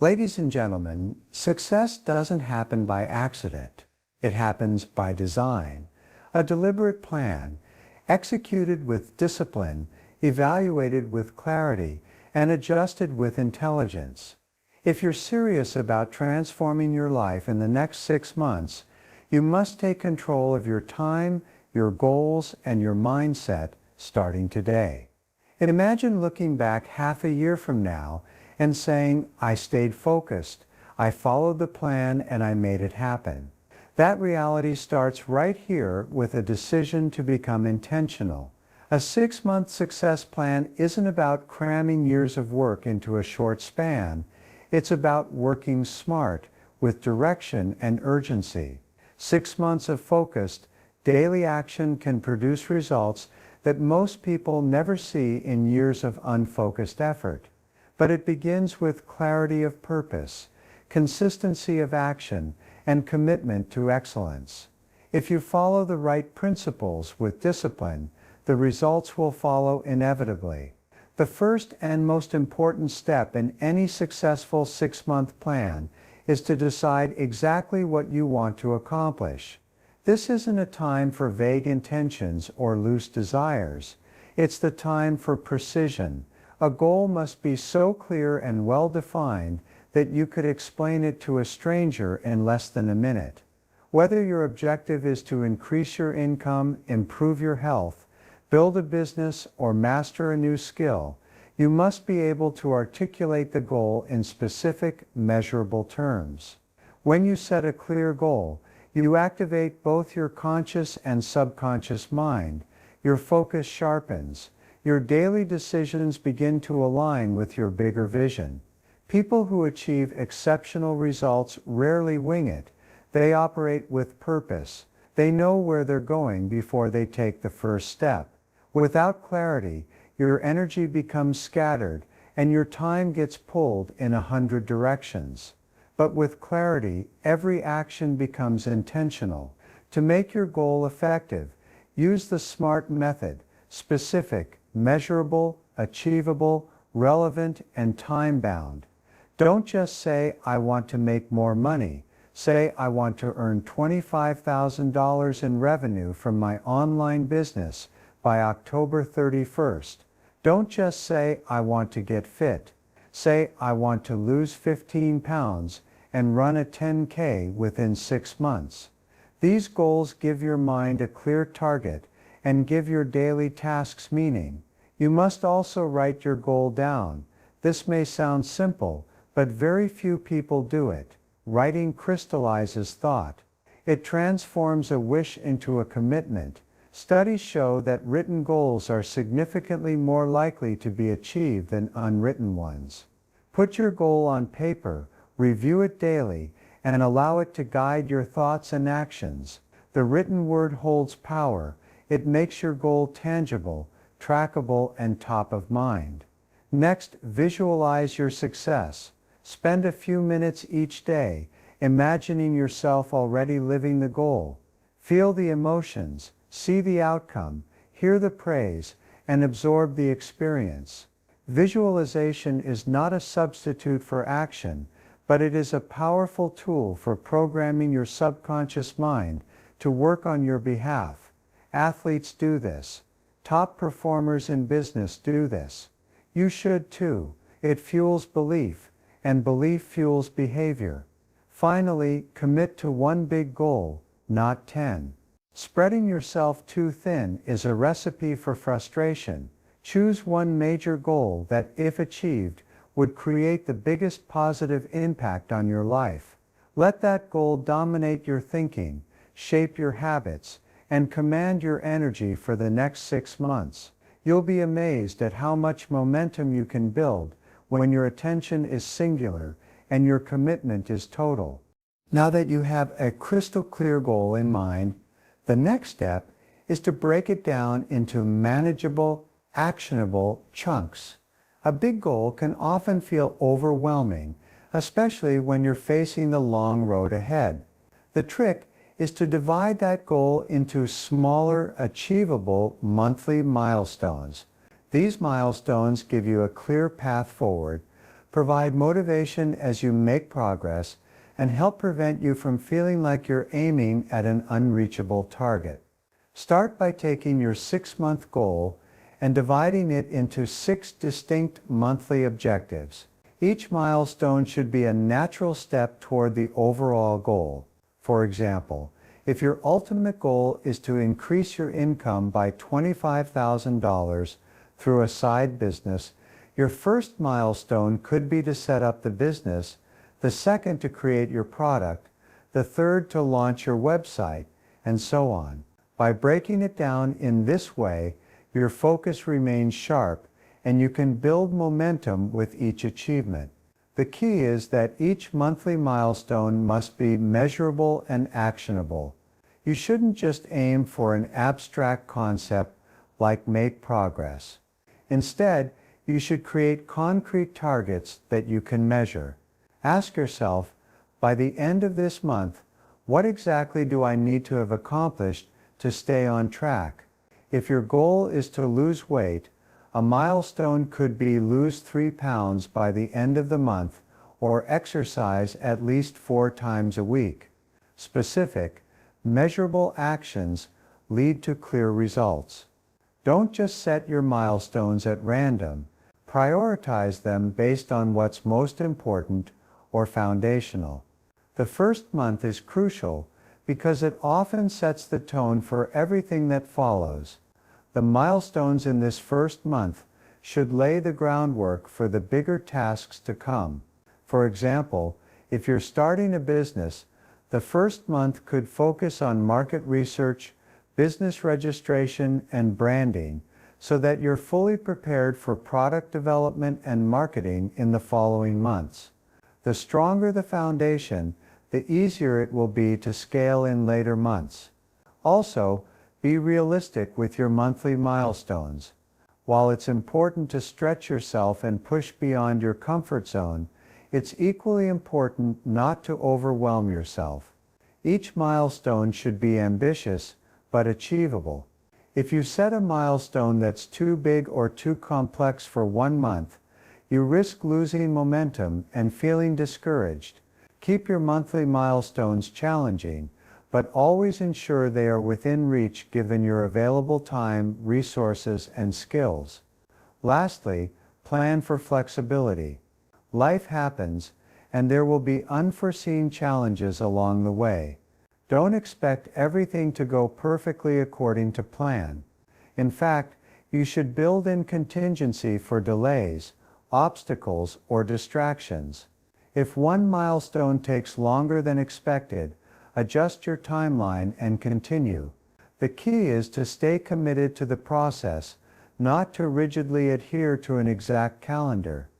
Ladies and gentlemen, success doesn't happen by accident. It happens by design, a deliberate plan, executed with discipline, evaluated with clarity, and adjusted with intelligence. If you're serious about transforming your life in the next 6 months, you must take control of your time, your goals, and your mindset starting today. Imagine looking back half a year from now and saying, I stayed focused, I followed the plan, and I made it happen. That reality starts right here with a decision to become intentional. A 6-month success plan isn't about cramming years of work into a short span. It's about working smart, with direction and urgency. 6 months of focused, daily action can produce results that most people never see in years of unfocused effort. But it begins with clarity of purpose, consistency of action, and commitment to excellence. If you follow the right principles with discipline, the results will follow inevitably. The first and most important step in any successful 6-month plan is to decide exactly what you want to accomplish. This isn't a time for vague intentions or loose desires. It's the time for precision. A goal must be so clear and well defined that you could explain it to a stranger in less than a minute. Whether your objective is to increase your income, improve your health, build a business, or master a new skill, you must be able to articulate the goal in specific, measurable terms. When you set a clear goal, you activate both your conscious and subconscious mind. Your focus sharpens. Your daily decisions begin to align with your bigger vision. People who achieve exceptional results rarely wing it. They operate with purpose. They know where they're going before they take the first step. Without clarity, your energy becomes scattered and your time gets pulled in 100 directions. But with clarity, every action becomes intentional. To make your goal effective, use the SMART method: specific, measurable, achievable, relevant, and time-bound. Don't just say, I want to make more money. Say, I want to earn $25,000 in revenue from my online business by October 31st. Don't just say, I want to get fit. Say, I want to lose 15 pounds and run a 10K within 6 months. These goals give your mind a clear target and give your daily tasks meaning. You must also write your goal down. This may sound simple, but very few people do it. Writing crystallizes thought. It transforms a wish into a commitment. Studies show that written goals are significantly more likely to be achieved than unwritten ones. Put your goal on paper, review it daily, and allow it to guide your thoughts and actions. The written word holds power. It makes your goal tangible, trackable, and top of mind. Next, visualize your success. Spend a few minutes each day imagining yourself already living the goal. Feel the emotions, see the outcome, hear the praise, and absorb the experience. Visualization is not a substitute for action, but it is a powerful tool for programming your subconscious mind to work on your behalf. Athletes do this. Top performers in business do this. You should too. It fuels belief, and belief fuels behavior. Finally, commit to one big goal, not 10. Spreading yourself too thin is a recipe for frustration. Choose one major goal that, if achieved, would create the biggest positive impact on your life. Let that goal dominate your thinking, shape your habits, and command your energy for the next 6 months. You'll be amazed at how much momentum you can build when your attention is singular and your commitment is total. Now that you have a crystal clear goal in mind, the next step is to break it down into manageable, actionable chunks. A big goal can often feel overwhelming, especially when you're facing the long road ahead. The trick is to divide that goal into smaller, achievable monthly milestones. These milestones give you a clear path forward, provide motivation as you make progress, and help prevent you from feeling like you're aiming at an unreachable target. Start by taking your 6-month goal and dividing it into 6 distinct monthly objectives. Each milestone should be a natural step toward the overall goal. For example, if your ultimate goal is to increase your income by $25,000 through a side business, your first milestone could be to set up the business, the second to create your product, the third to launch your website, and so on. By breaking it down in this way, your focus remains sharp and you can build momentum with each achievement. The key is that each monthly milestone must be measurable and actionable. You shouldn't just aim for an abstract concept like make progress. Instead, you should create concrete targets that you can measure. Ask yourself, by the end of this month, what exactly do I need to have accomplished to stay on track? If your goal is to lose weight, a milestone could be lose 3 pounds by the end of the month or exercise at least 4 times a week. Specific, measurable actions lead to clear results. Don't just set your milestones at random. Prioritize them based on what's most important or foundational. The first month is crucial because it often sets the tone for everything that follows. The milestones in this first month should lay the groundwork for the bigger tasks to come. For example, if you're starting a business, the first month could focus on market research, business registration, and branding so that you're fully prepared for product development and marketing in the following months. The stronger the foundation, the easier it will be to scale in later months. Also, be realistic with your monthly milestones. While it's important to stretch yourself and push beyond your comfort zone, it's equally important not to overwhelm yourself. Each milestone should be ambitious, but achievable. If you set a milestone that's too big or too complex for 1 month, you risk losing momentum and feeling discouraged. Keep your monthly milestones challenging, but always ensure they are within reach given your available time, resources, and skills. Lastly, plan for flexibility. Life happens, and there will be unforeseen challenges along the way. Don't expect everything to go perfectly according to plan. In fact, you should build in contingency for delays, obstacles, or distractions. If one milestone takes longer than expected, adjust your timeline and continue. The key is to stay committed to the process, not to rigidly adhere to an exact calendar.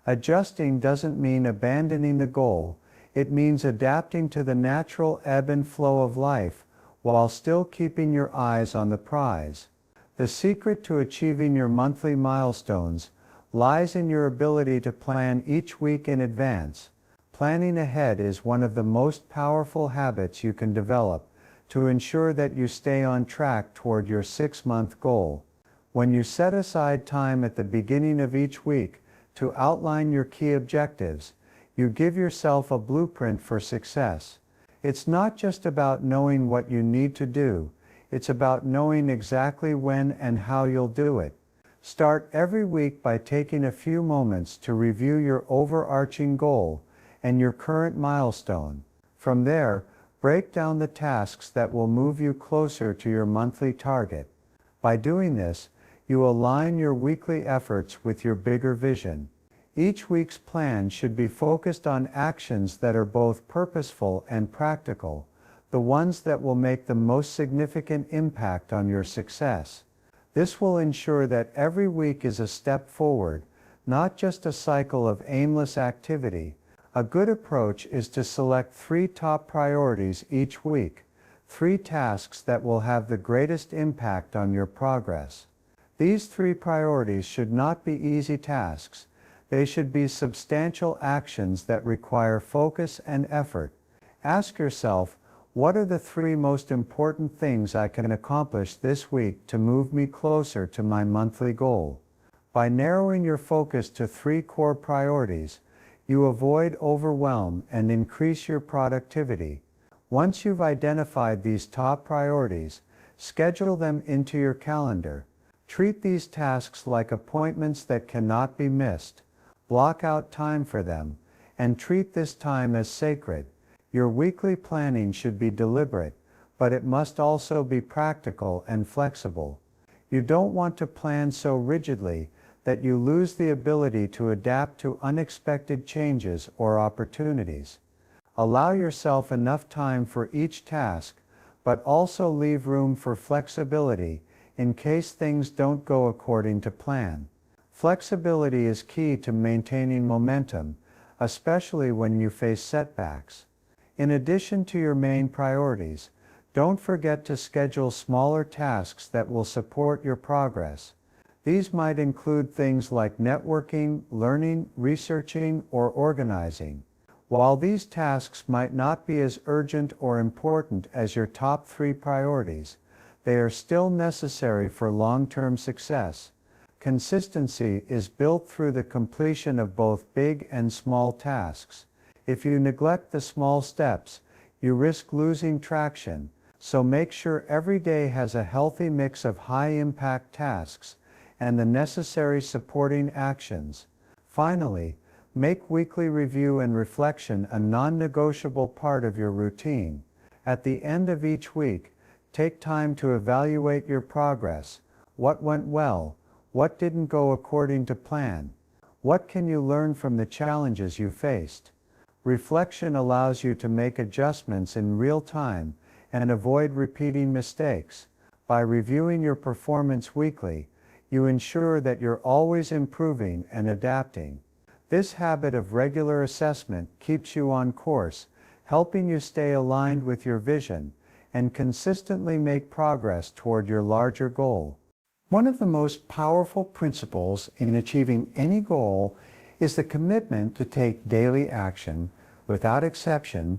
Adjusting doesn't mean abandoning the goal, it means adapting to the natural ebb and flow of life while still keeping your eyes on the prize. The secret to achieving your monthly milestones lies in your ability to plan each week in advance. Planning ahead is one of the most powerful habits you can develop to ensure that you stay on track toward your 6-month goal. When you set aside time at the beginning of each week to outline your key objectives, you give yourself a blueprint for success. It's not just about knowing what you need to do, it's about knowing exactly when and how you'll do it. Start every week by taking a few moments to review your overarching goal and your current milestone. From there, break down the tasks that will move you closer to your monthly target. By doing this, you align your weekly efforts with your bigger vision. Each week's plan should be focused on actions that are both purposeful and practical, the ones that will make the most significant impact on your success. This will ensure that every week is a step forward, not just a cycle of aimless activity. A good approach is to select 3 top priorities each week, 3 tasks that will have the greatest impact on your progress. These 3 priorities should not be easy tasks. They should be substantial actions that require focus and effort. Ask yourself, what are the 3 most important things I can accomplish this week to move me closer to my monthly goal? By narrowing your focus to 3 core priorities, You avoid overwhelm and increase your productivity. Once you've identified these top priorities, schedule them into your calendar. Treat these tasks like appointments that cannot be missed. Block out time for them, and treat this time as sacred. Your weekly planning should be deliberate, but it must also be practical and flexible. You don't want to plan so rigidly that you lose the ability to adapt to unexpected changes or opportunities. Allow yourself enough time for each task, but also leave room for flexibility in case things don't go according to plan. Flexibility is key to maintaining momentum, especially when you face setbacks. In addition to your main priorities, don't forget to schedule smaller tasks that will support your progress. These might include things like networking, learning, researching, or organizing. While these tasks might not be as urgent or important as your top 3 priorities, they are still necessary for long-term success. Consistency is built through the completion of both big and small tasks. If you neglect the small steps, you risk losing traction, so make sure every day has a healthy mix of high-impact tasks and the necessary supporting actions. Finally, make weekly review and reflection a non-negotiable part of your routine. At the end of each week, take time to evaluate your progress. What went well? What didn't go according to plan? What can you learn from the challenges you faced? Reflection allows you to make adjustments in real time and avoid repeating mistakes. By reviewing your performance weekly, you ensure that you're always improving and adapting. This habit of regular assessment keeps you on course, helping you stay aligned with your vision and consistently make progress toward your larger goal. One of the most powerful principles in achieving any goal is the commitment to take daily action without exception.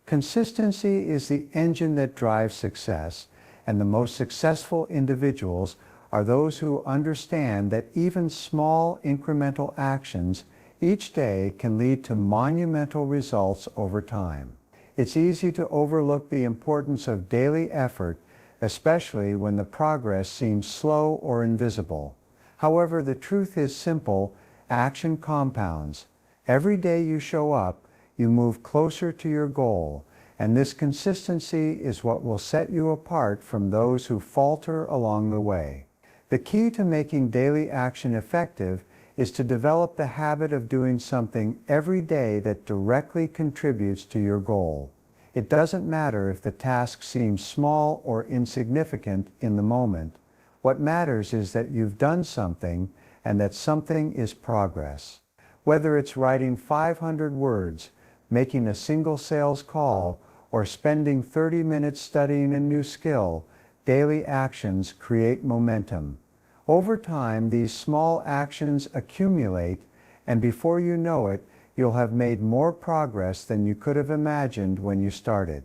Consistency is the engine that drives success, and the most successful individuals are those who understand that even small incremental actions each day can lead to monumental results over time. It's easy to overlook the importance of daily effort, especially when the progress seems slow or invisible. However, the truth is simple: action compounds. Every day you show up, you move closer to your goal, and this consistency is what will set you apart from those who falter along the way. The key to making daily action effective is to develop the habit of doing something every day that directly contributes to your goal. It doesn't matter if the task seems small or insignificant in the moment. What matters is that you've done something, and that something is progress. Whether it's writing 500 words, making a single sales call, or spending 30 minutes studying a new skill, daily actions create momentum. Over time, these small actions accumulate, and before you know it, you'll have made more progress than you could have imagined when you started.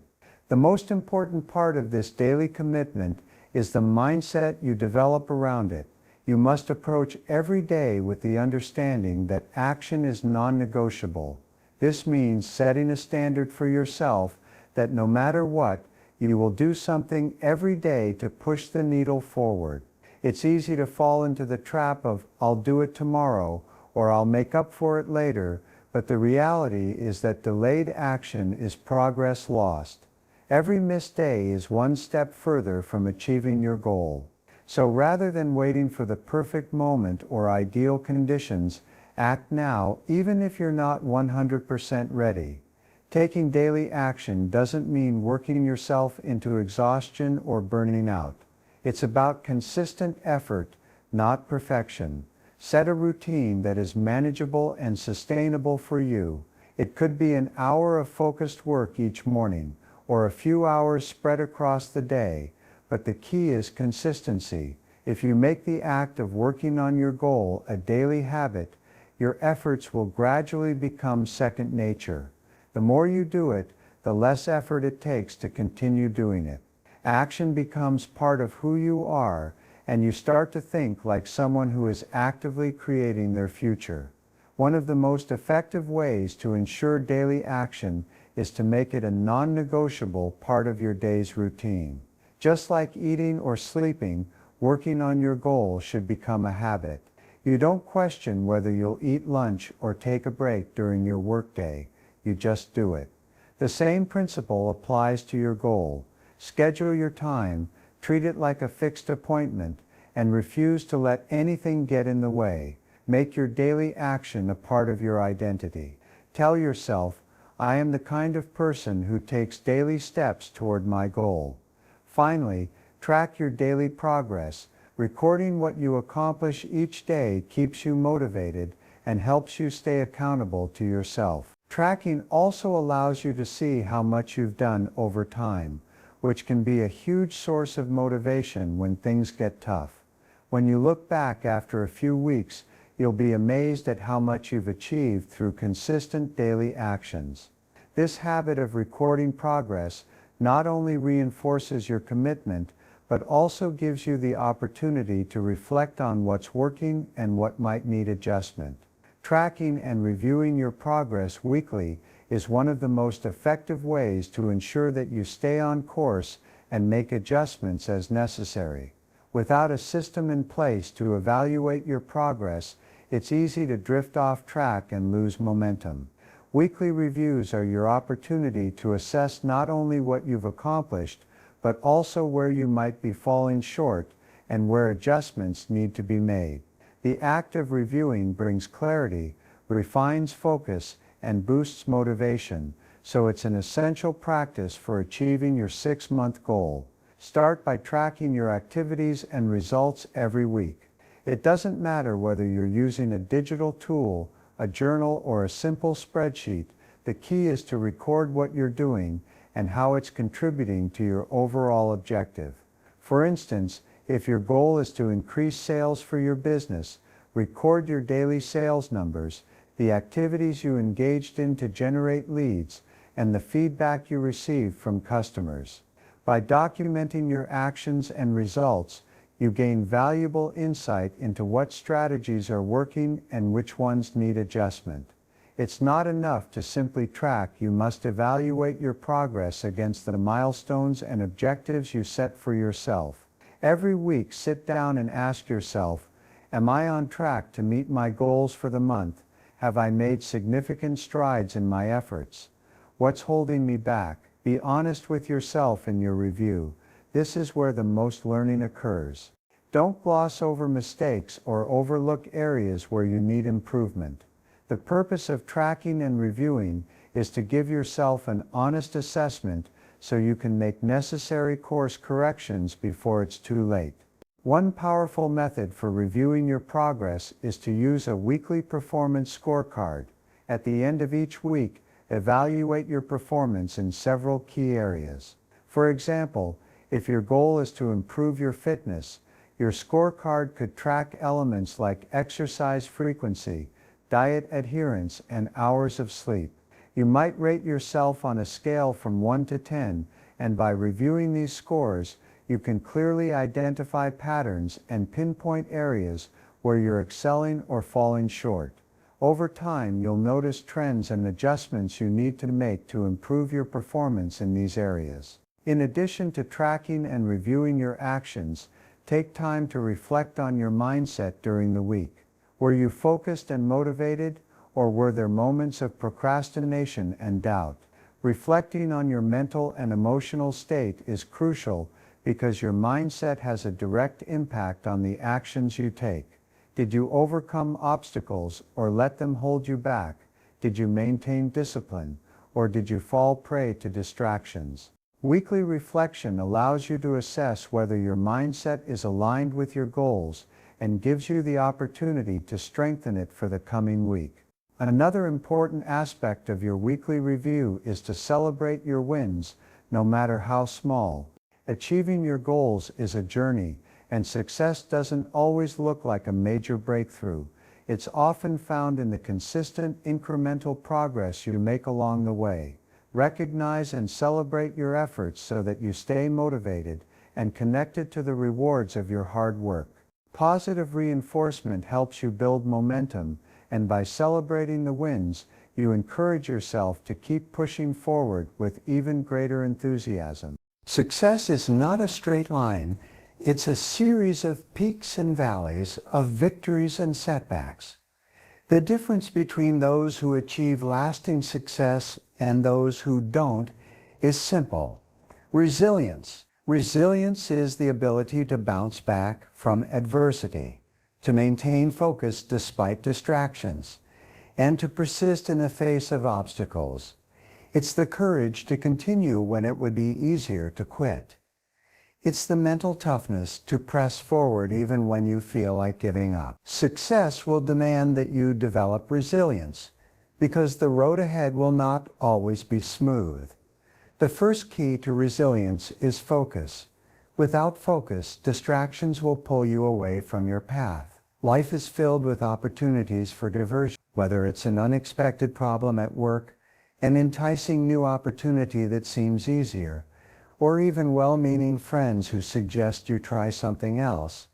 The most important part of this daily commitment is the mindset you develop around it. You must approach every day with the understanding that action is non-negotiable. This means setting a standard for yourself that no matter what, you will do something every day to push the needle forward. It's easy to fall into the trap of "I'll do it tomorrow" or "I'll make up for it later," but the reality is that delayed action is progress lost. Every missed day is one step further from achieving your goal. So rather than waiting for the perfect moment or ideal conditions, act now, even if you're not 100% ready. Taking daily action doesn't mean working yourself into exhaustion or burning out. It's about consistent effort, not perfection. Set a routine that is manageable and sustainable for you. It could be an hour of focused work each morning, or a few hours spread across the day, but the key is consistency. If you make the act of working on your goal a daily habit, your efforts will gradually become second nature. The more you do it, the less effort it takes to continue doing it. Action becomes part of who you are, and you start to think like someone who is actively creating their future. One of the most effective ways to ensure daily action is to make it a non-negotiable part of your day's routine. Just like eating or sleeping, working on your goal should become a habit. You don't question whether you'll eat lunch or take a break during your workday. You just do it. The same principle applies to your goal. Schedule your time, treat it like a fixed appointment, and refuse to let anything get in the way. Make your daily action a part of your identity. Tell yourself, I am the kind of person who takes daily steps toward my goal. Finally, track your daily progress. Recording what you accomplish each day keeps you motivated and helps you stay accountable to yourself. Tracking also allows you to see how much you've done over time, which can be a huge source of motivation when things get tough. When you look back after a few weeks, you'll be amazed at how much you've achieved through consistent daily actions. This habit of recording progress not only reinforces your commitment, but also gives you the opportunity to reflect on what's working and what might need adjustment. Tracking and reviewing your progress weekly is one of the most effective ways to ensure that you stay on course and make adjustments as necessary. Without a system in place to evaluate your progress, it's easy to drift off track and lose momentum. Weekly reviews are your opportunity to assess not only what you've accomplished, but also where you might be falling short and where adjustments need to be made. The act of reviewing brings clarity, refines focus, and boosts motivation, so it's an essential practice for achieving your 6-month goal. Start by tracking your activities and results every week. It doesn't matter whether you're using a digital tool, a journal, or a simple spreadsheet. The key is to record what you're doing and how it's contributing to your overall objective. For instance, if your goal is to increase sales for your business, record your daily sales numbers, the activities you engaged in to generate leads, and the feedback you received from customers. By documenting your actions and results, you gain valuable insight into what strategies are working and which ones need adjustment. It's not enough to simply track. You must evaluate your progress against the milestones and objectives you set for yourself. Every week, sit down and ask yourself, am I on track to meet my goals for the month? Have I made significant strides in my efforts? What's holding me back? Be honest with yourself in your review. This is where the most learning occurs. Don't gloss over mistakes or overlook areas where you need improvement. The purpose of tracking and reviewing is to give yourself an honest assessment so you can make necessary course corrections before it's too late. One powerful method for reviewing your progress is to use a weekly performance scorecard. At the end of each week, evaluate your performance in several key areas. For example, if your goal is to improve your fitness, your scorecard could track elements like exercise frequency, diet adherence, and hours of sleep. You might rate yourself on a scale from 1 to 10, and by reviewing these scores, you can clearly identify patterns and pinpoint areas where you're excelling or falling short. Over time, you'll notice trends and adjustments you need to make to improve your performance in these areas. In addition to tracking and reviewing your actions, take time to reflect on your mindset during the week. Were you focused and motivated, or were there moments of procrastination and doubt? Reflecting on your mental and emotional state is crucial because your mindset has a direct impact on the actions you take. Did you overcome obstacles or let them hold you back? Did you maintain discipline, or did you fall prey to distractions? Weekly reflection allows you to assess whether your mindset is aligned with your goals and gives you the opportunity to strengthen it for the coming week. Another important aspect of your weekly review is to celebrate your wins, no matter how small. Achieving your goals is a journey, and success doesn't always look like a major breakthrough. It's often found in the consistent incremental progress you make along the way. Recognize and celebrate your efforts so that you stay motivated and connected to the rewards of your hard work. Positive reinforcement helps you build momentum And by celebrating the wins, you encourage yourself to keep pushing forward with even greater enthusiasm. Success is not a straight line. It's a series of peaks and valleys, of victories and setbacks. The difference between those who achieve lasting success and those who don't is simple. Resilience. Resilience is the ability to bounce back from adversity, to maintain focus despite distractions, and to persist in the face of obstacles. It's the courage to continue when it would be easier to quit. It's the mental toughness to press forward even when you feel like giving up. Success will demand that you develop resilience, because the road ahead will not always be smooth. The first key to resilience is focus. Without focus, distractions will pull you away from your path. Life is filled with opportunities for diversion, whether it's an unexpected problem at work, an enticing new opportunity that seems easier, or even well-meaning friends who suggest you try something else.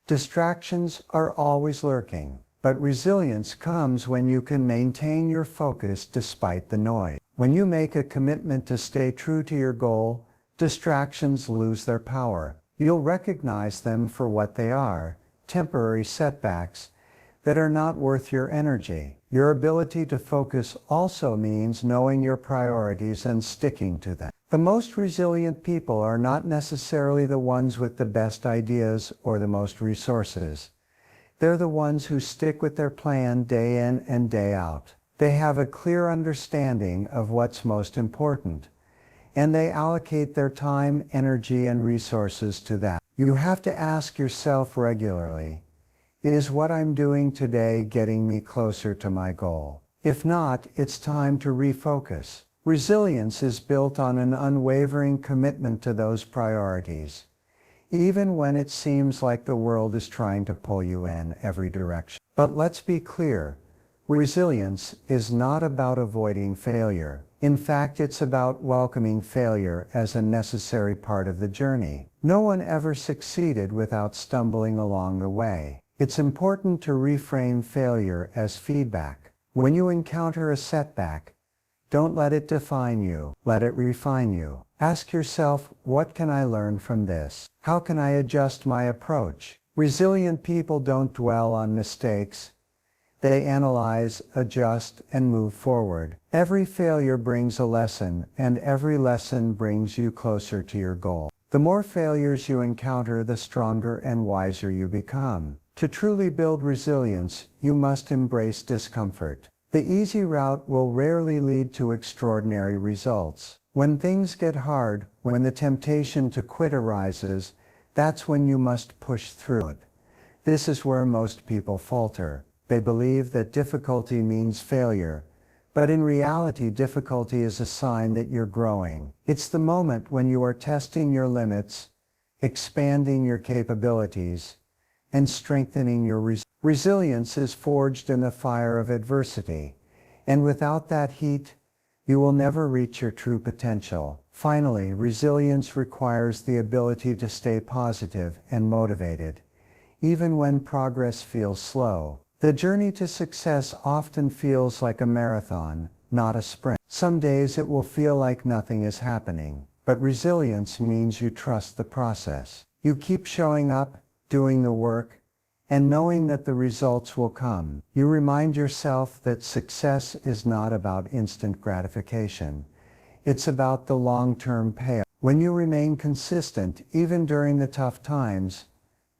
Distractions are always lurking, but resilience comes when you can maintain your focus despite the noise. When you make a commitment to stay true to your goal, distractions lose their power. You'll recognize them for what they are, temporary setbacks that are not worth your energy. Your ability to focus also means knowing your priorities and sticking to them. The most resilient people are not necessarily the ones with the best ideas or the most resources. They're the ones who stick with their plan day in and day out. They have a clear understanding of what's most important, and they allocate their time, energy, and resources to that. You have to ask yourself regularly, is what I'm doing today getting me closer to my goal? If not, it's time to refocus. Resilience is built on an unwavering commitment to those priorities, even when it seems like the world is trying to pull you in every direction. But let's be clear, resilience is not about avoiding failure. In fact, it's about welcoming failure as a necessary part of the journey. No one ever succeeded without stumbling along the way. It's important to reframe failure as feedback. When you encounter a setback, don't let it define you. Let it refine you. Ask yourself, what can I learn from this? How can I adjust my approach? Resilient people don't dwell on mistakes. They analyze, adjust, and move forward. Every failure brings a lesson, and every lesson brings you closer to your goal. The more failures you encounter, the stronger and wiser you become. To truly build resilience, you must embrace discomfort. The easy route will rarely lead to extraordinary results. When things get hard, when the temptation to quit arises, that's when you must push through it. This is where most people falter. They believe that difficulty means failure, but in reality, difficulty is a sign that you're growing. It's the moment when you are testing your limits, expanding your capabilities, and strengthening your resilience is forged in the fire of adversity, and without that heat, you will never reach your true potential. Finally, resilience requires the ability to stay positive and motivated, even when progress feels slow. The journey to success often feels like a marathon, not a sprint. Some days it will feel like nothing is happening, but resilience means you trust the process. You keep showing up, doing the work, and knowing that the results will come. You remind yourself that success is not about instant gratification. It's about the long-term payoff. When you remain consistent, even during the tough times,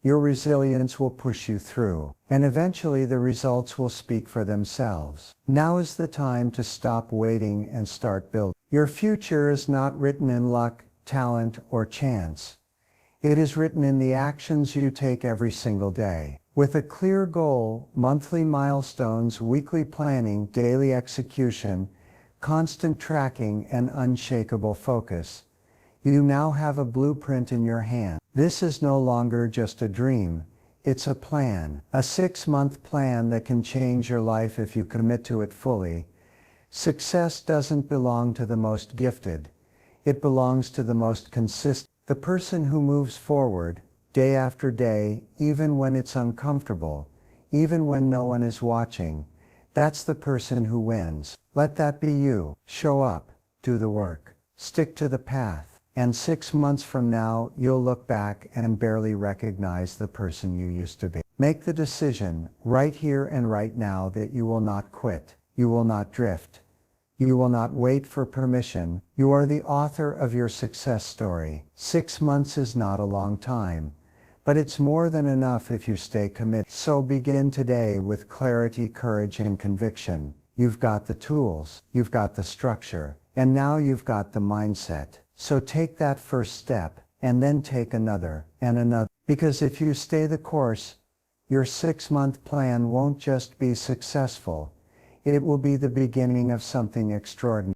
your resilience will push you through, and eventually the results will speak for themselves. Now is the time to stop waiting and start building. Your future is not written in luck, talent, or chance. It is written in the actions you take every single day. With a clear goal, monthly milestones, weekly planning, daily execution, constant tracking, and unshakable focus, you now have a blueprint in your hand. This is no longer just a dream. It's a plan, a 6-month plan that can change your life if you commit to it fully. Success doesn't belong to the most gifted. It belongs to the most consistent. The person who moves forward, day after day, even when it's uncomfortable, even when no one is watching. That's the person who wins. Let that be you. Show up, do the work, stick to the path, and 6 months from now, you'll look back and barely recognize the person you used to be. Make the decision, right here and right now, that you will not quit. You will not drift. You will not wait for permission. You are the author of your success story. 6 months is not a long time, but it's more than enough if you stay committed. So begin today with clarity, courage, and conviction. You've got the tools, you've got the structure, and now you've got the mindset. So take that first step, and then take another, and another. Because if you stay the course, your 6-month plan won't just be successful, it will be the beginning of something extraordinary.